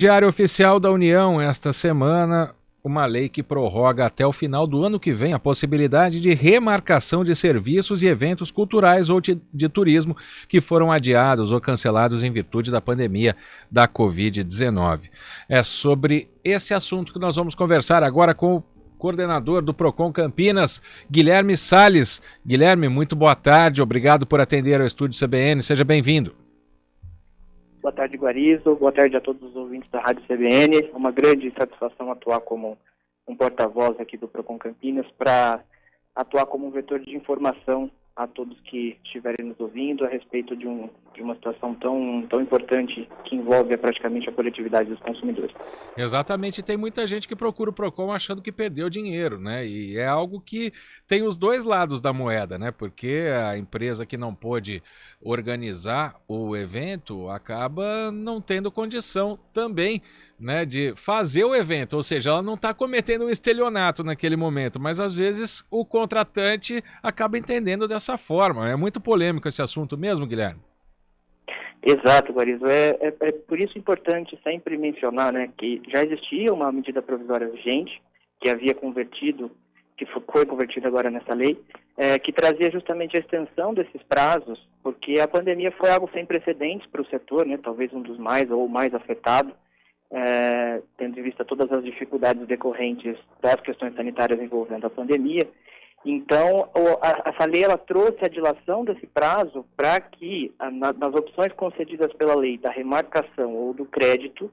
Diário Oficial da União, esta semana, uma lei que prorroga até o final do ano que vem a possibilidade de remarcação de serviços e eventos culturais ou de turismo que foram adiados ou cancelados em virtude da pandemia da Covid-19. É sobre esse assunto que nós vamos conversar agora com o coordenador do Procon Campinas, Guilherme Salles. Guilherme, muito boa tarde, obrigado por atender ao Estúdio CBN, seja bem-vindo. Boa tarde, Guarizo. Boa tarde a todos os ouvintes da Rádio CBN. É uma grande satisfação atuar como um porta-voz aqui do Procon Campinas para atuar como um vetor de informação a todos que estiverem nos ouvindo a respeito de uma situação tão importante que envolve praticamente a coletividade dos consumidores. Exatamente, tem muita gente que procura o Procon achando que perdeu dinheiro, né? E é algo que tem os dois lados da moeda, né? Porque a empresa que não pôde organizar o evento acaba não tendo condição também, né, de fazer o evento, ou seja, ela não está cometendo um estelionato naquele momento, mas às vezes o contratante acaba entendendo dessa forma. É muito polêmico esse assunto mesmo, Guilherme. Exato, Guarizo. É por isso importante sempre mencionar, né, que já existia uma medida provisória vigente que havia convertido, que foi convertida agora nessa lei, que trazia justamente a extensão desses prazos, porque a pandemia foi algo sem precedentes para o setor, né, talvez um dos mais ou mais afetado, tendo em vista todas as dificuldades decorrentes das questões sanitárias envolvendo a pandemia. Então, essa lei ela trouxe a dilação desse prazo para que, nas opções concedidas pela lei da remarcação ou do crédito,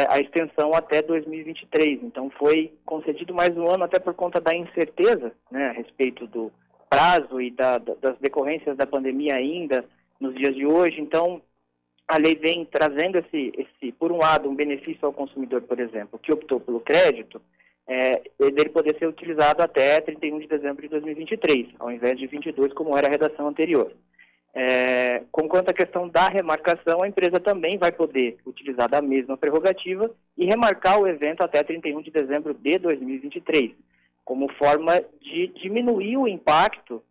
a extensão até 2023. Então, foi concedido mais um ano até por conta da incerteza, né, a respeito do prazo e das decorrências da pandemia ainda nos dias de hoje. Então, a lei vem trazendo por um lado, um benefício ao consumidor, por exemplo, que optou pelo crédito, dele poder ser utilizado até 31 de dezembro de 2023, ao invés de 22, como era a redação anterior. Quanto à questão da remarcação, a empresa também vai poder utilizar da mesma prerrogativa e remarcar o evento até 31 de dezembro de 2023, como forma de diminuir o impacto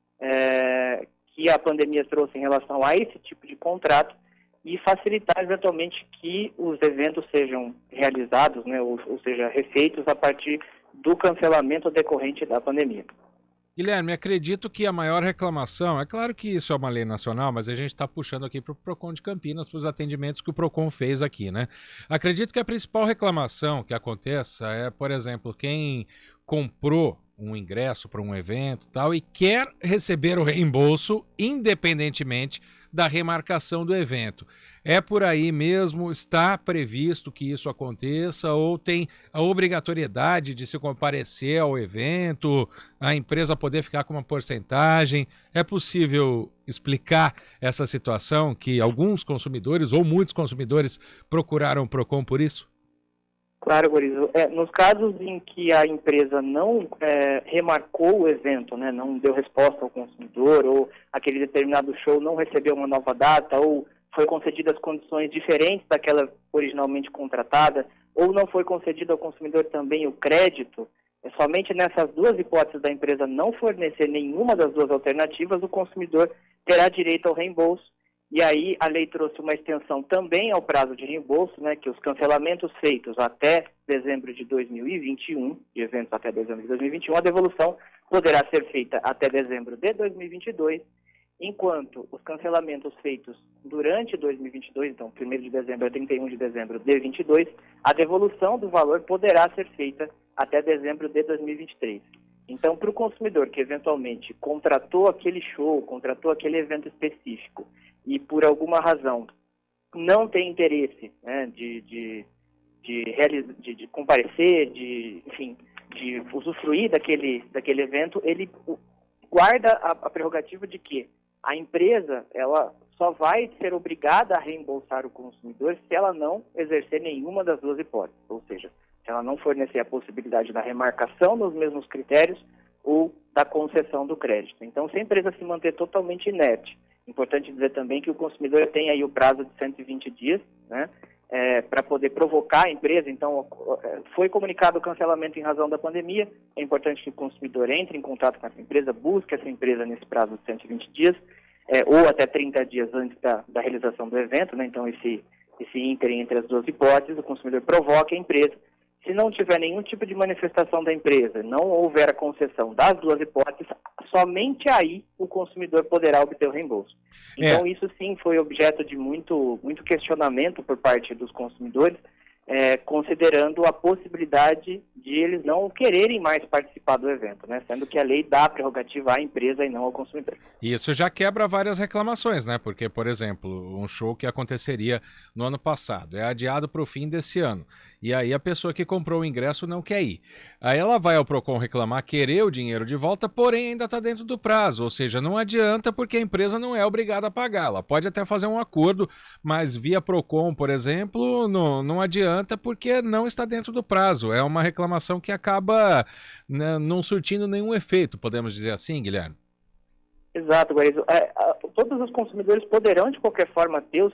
que a pandemia trouxe em relação a esse tipo de contrato e facilitar eventualmente que os eventos sejam realizados, né, ou seja, refeitos a partir do cancelamento decorrente da pandemia. Guilherme, acredito que a maior reclamação, é claro que isso é uma lei nacional, mas a gente está puxando aqui para o Procon de Campinas, para os atendimentos que o Procon fez aqui, né? Acredito que a principal reclamação que aconteça é, por exemplo, quem comprou um ingresso para um evento e tal e quer receber o reembolso independentemente da remarcação do evento. É por aí mesmo? Está previsto que isso aconteça ou tem a obrigatoriedade de se comparecer ao evento, a empresa poder ficar com uma porcentagem? É possível explicar essa situação que alguns consumidores ou muitos consumidores procuraram o Procon por isso? Claro, Gorizo. Nos casos em que a empresa não remarcou o evento, né, não deu resposta ao consumidor, ou aquele determinado show não recebeu uma nova data, ou foi concedidas condições diferentes daquela originalmente contratada, ou não foi concedido ao consumidor também o crédito, somente nessas duas hipóteses da empresa não fornecer nenhuma das duas alternativas, o consumidor terá direito ao reembolso. E aí a lei trouxe uma extensão também ao prazo de reembolso, né, que os cancelamentos feitos até dezembro de 2021, de eventos até dezembro de 2021, a devolução poderá ser feita até dezembro de 2022, enquanto os cancelamentos feitos durante 2022, então 1º de dezembro a 31 de dezembro de 2022, a devolução do valor poderá ser feita até dezembro de 2023. Então, para o consumidor que eventualmente contratou aquele show, contratou aquele evento específico e por alguma razão não tem interesse, né, de comparecer, de usufruir daquele evento, ele guarda a prerrogativa de que a empresa ela só vai ser obrigada a reembolsar o consumidor se ela não exercer nenhuma das duas hipóteses, ou seja, se ela não fornecer a possibilidade da remarcação nos mesmos critérios ou da concessão do crédito. Então, se a empresa se manter totalmente inerte, importante dizer também que o consumidor tem aí o prazo de 120 dias, né, para poder provocar a empresa. Então, foi comunicado o cancelamento em razão da pandemia, é importante que o consumidor entre em contato com essa empresa, busque essa empresa nesse prazo de 120 dias, ou até 30 dias antes da realização do evento, né, então esse esse ínterim entre as duas hipóteses, o consumidor provoca a empresa. Se não tiver nenhum tipo de manifestação da empresa, não houver a concessão das duas hipóteses, somente aí o consumidor poderá obter o reembolso. Então, isso sim foi objeto de muito questionamento por parte dos consumidores, considerando a possibilidade de eles não quererem mais participar do evento, né? Sendo que a lei dá a prerrogativa à empresa e não ao consumidor. Isso já quebra várias reclamações, né? Porque, por exemplo, um show que aconteceria no ano passado é adiado para o fim desse ano. E aí a pessoa que comprou o ingresso não quer ir. Aí ela vai ao Procon reclamar, querer o dinheiro de volta, porém ainda está dentro do prazo. Ou seja, não adianta porque a empresa não é obrigada a pagar. Ela pode até fazer um acordo, mas via Procon, por exemplo, não adianta porque não está dentro do prazo. É uma reclamação que acaba, né, não surtindo nenhum efeito, podemos dizer assim, Guilherme? Exato, Guarizo. Todos os consumidores poderão, de qualquer forma, ter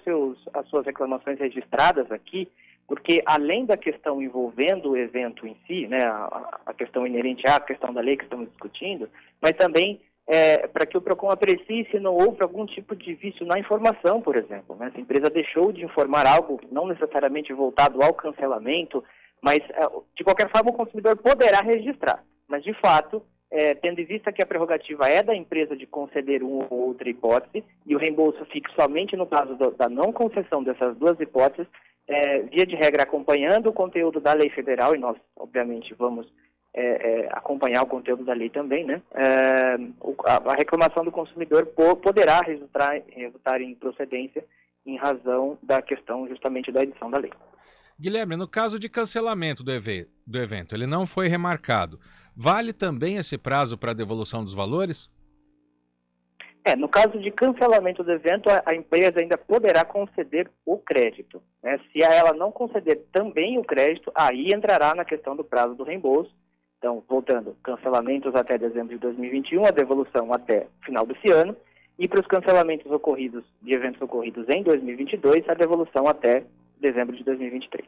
as suas reclamações registradas aqui, porque além da questão envolvendo o evento em si, né, a questão inerente à questão da lei que estamos discutindo, mas também para que o PROCON aprecie se não houve algum tipo de vício na informação, por exemplo. Né? Se a empresa deixou de informar algo não necessariamente voltado ao cancelamento, mas de qualquer forma o consumidor poderá registrar. Mas de fato, tendo em vista que a prerrogativa é da empresa de conceder uma ou outra hipótese, e o reembolso fica somente no caso da não concessão dessas duas hipóteses, via de regra acompanhando o conteúdo da lei federal, e nós obviamente vamos acompanhar o conteúdo da lei também, né? A reclamação do consumidor poderá resultar em procedência em razão da questão justamente da edição da lei. Guilherme, no caso de cancelamento do evento, ele não foi remarcado, vale também esse prazo para devolução dos valores? No caso de cancelamento do evento, a empresa ainda poderá conceder o crédito. Né? Se ela não conceder também o crédito, aí entrará na questão do prazo do reembolso. Então, voltando, cancelamentos até dezembro de 2021, a devolução até final desse ano, e para os cancelamentos de eventos ocorridos em 2022, a devolução até dezembro de 2023.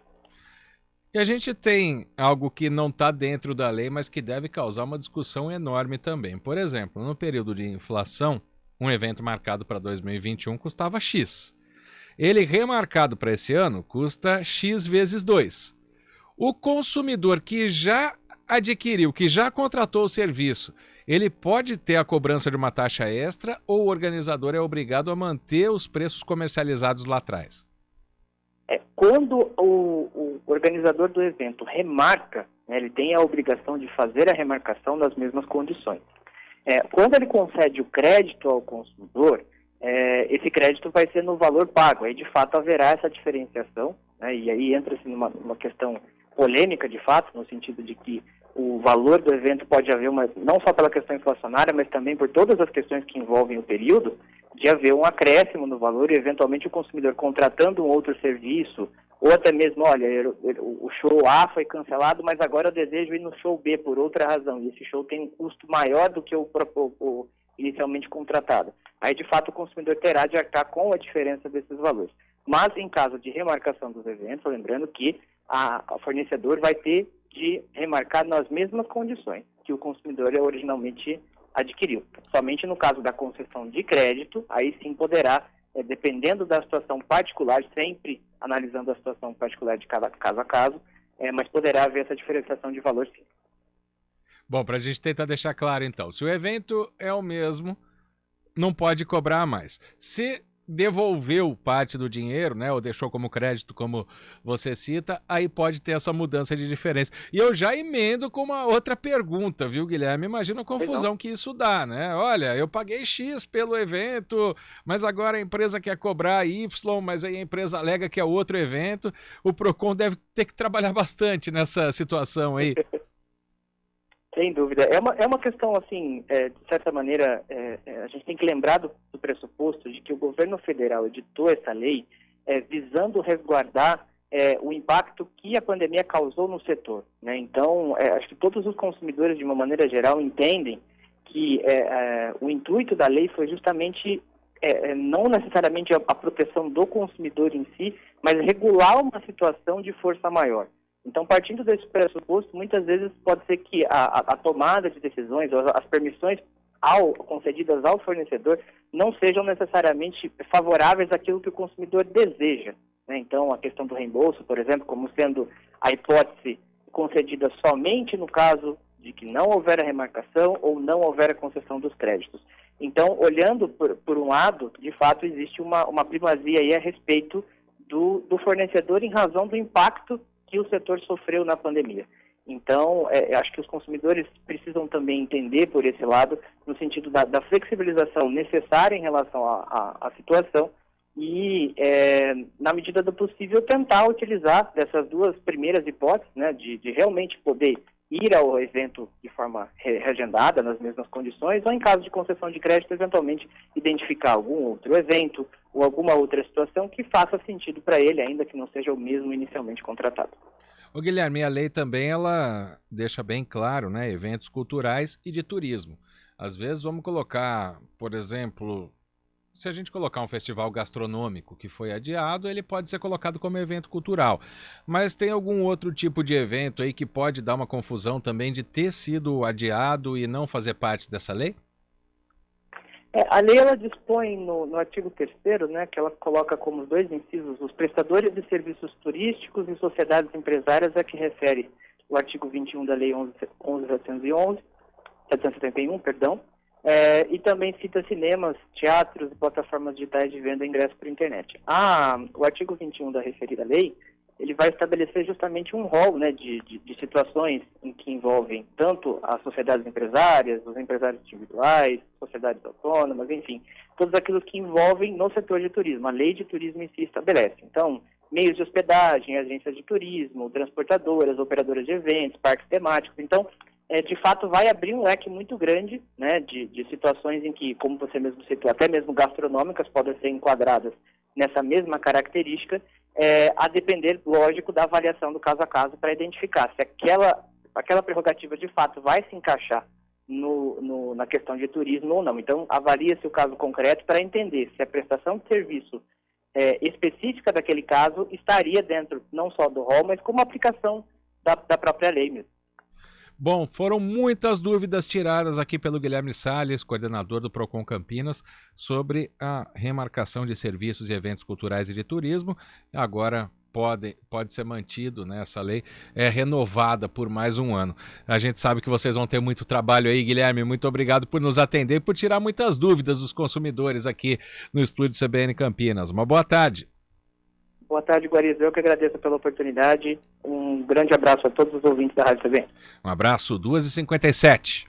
E a gente tem algo que não está dentro da lei, mas que deve causar uma discussão enorme também. Por exemplo, no período de inflação, um evento marcado para 2021 custava X. Ele remarcado para esse ano custa X vezes 2. O consumidor que já adquiriu, que já contratou o serviço, ele pode ter a cobrança de uma taxa extra ou o organizador é obrigado a manter os preços comercializados lá atrás? Quando o organizador do evento remarca, né, ele tem a obrigação de fazer a remarcação nas mesmas condições. Quando ele concede o crédito ao consumidor, esse crédito vai ser no valor pago. Aí, de fato, haverá essa diferenciação, né, e aí entra-se numa questão polêmica, de fato, no sentido de que o valor do evento pode haver, não só pela questão inflacionária, mas também por todas as questões que envolvem o período, de haver um acréscimo no valor e, eventualmente, o consumidor contratando um outro serviço, ou até mesmo, olha, o show A foi cancelado, mas agora eu desejo ir no show B por outra razão, e esse show tem um custo maior do que o inicialmente contratado. Aí, de fato, o consumidor terá de arcar com a diferença desses valores. Mas, em caso de remarcação dos eventos, lembrando que a fornecedor vai ter de remarcar nas mesmas condições que o consumidor originalmente adquiriu. Somente no caso da concessão de crédito, aí sim poderá, dependendo da situação particular, sempre analisando a situação particular de cada caso a caso, mas poderá haver essa diferenciação de valor sim. Bom, para a gente tentar deixar claro então, se o evento é o mesmo, não pode cobrar mais. Se devolveu parte do dinheiro, né, ou deixou como crédito, como você cita, aí pode ter essa mudança de diferença. E eu já emendo com uma outra pergunta, viu, Guilherme? Imagina a confusão que isso dá, né? Olha, eu paguei X pelo evento, mas agora a empresa quer cobrar Y, mas aí a empresa alega que é outro evento. O PROCON deve ter que trabalhar bastante nessa situação aí. Sem dúvida. É uma questão, assim, de certa maneira, a gente tem que lembrar do pressuposto de que o governo federal editou essa lei visando resguardar o impacto que a pandemia causou no setor. Né? Então, acho que todos os consumidores, de uma maneira geral, entendem que o intuito da lei foi justamente não necessariamente a proteção do consumidor em si, mas regular uma situação de força maior. Então, partindo desse pressuposto, muitas vezes pode ser que a tomada de decisões, ou as permissões concedidas ao fornecedor, não sejam necessariamente favoráveis àquilo que o consumidor deseja. né? Então, a questão do reembolso, por exemplo, como sendo a hipótese concedida somente no caso de que não houver a remarcação ou não houver a concessão dos créditos. Então, olhando por um lado, de fato, existe uma primazia aí a respeito do fornecedor em razão do impacto que o setor sofreu na pandemia. Então, acho que os consumidores precisam também entender por esse lado, no sentido da flexibilização necessária em relação à situação e, na medida do possível, tentar utilizar dessas duas primeiras hipóteses, né, de realmente poder ir ao evento de forma reagendada, nas mesmas condições, ou em caso de concessão de crédito, eventualmente identificar algum outro evento ou alguma outra situação que faça sentido para ele, ainda que não seja o mesmo inicialmente contratado. Ô Guilherme, a lei também ela deixa bem claro, né, eventos culturais e de turismo. Às vezes vamos colocar, por exemplo, se a gente colocar um festival gastronômico que foi adiado, ele pode ser colocado como evento cultural. Mas tem algum outro tipo de evento aí que pode dar uma confusão também de ter sido adiado e não fazer parte dessa lei? A lei ela dispõe no artigo 3º, né, que ela coloca como dois incisos os prestadores de serviços turísticos e sociedades empresárias a que refere o artigo 21 da Lei 771, perdão, e também cita cinemas, teatros e plataformas digitais de venda de ingresso por internet. O artigo 21 da referida lei, ele vai estabelecer justamente um rol, né, de situações em que envolvem tanto as sociedades empresárias, os empresários individuais, sociedades autônomas, enfim, todos aqueles que envolvem no setor de turismo. A lei de turismo em si estabelece. Então, meios de hospedagem, agências de turismo, transportadoras, operadoras de eventos, parques temáticos. Então, de fato, vai abrir um leque muito grande, né, de situações em que, como você mesmo citou, até mesmo gastronômicas podem ser enquadradas nessa mesma característica, a depender, lógico, da avaliação do caso a caso para identificar se aquela prerrogativa de fato vai se encaixar na questão de turismo ou não. Então, avalia-se o caso concreto para entender se a prestação de serviço específica daquele caso estaria dentro não só do rol, mas como aplicação da própria lei mesmo. Bom, foram muitas dúvidas tiradas aqui pelo Guilherme Salles, coordenador do Procon Campinas, sobre a remarcação de serviços e eventos culturais e de turismo. Agora pode ser mantido, né, essa lei renovada por mais um ano. A gente sabe que vocês vão ter muito trabalho aí, Guilherme. Muito obrigado por nos atender e por tirar muitas dúvidas dos consumidores aqui no estúdio CBN Campinas. Uma boa tarde. Boa tarde, Guariz. Eu que agradeço pela oportunidade. Um grande abraço a todos os ouvintes da Rádio CBN. Um abraço, 2h57.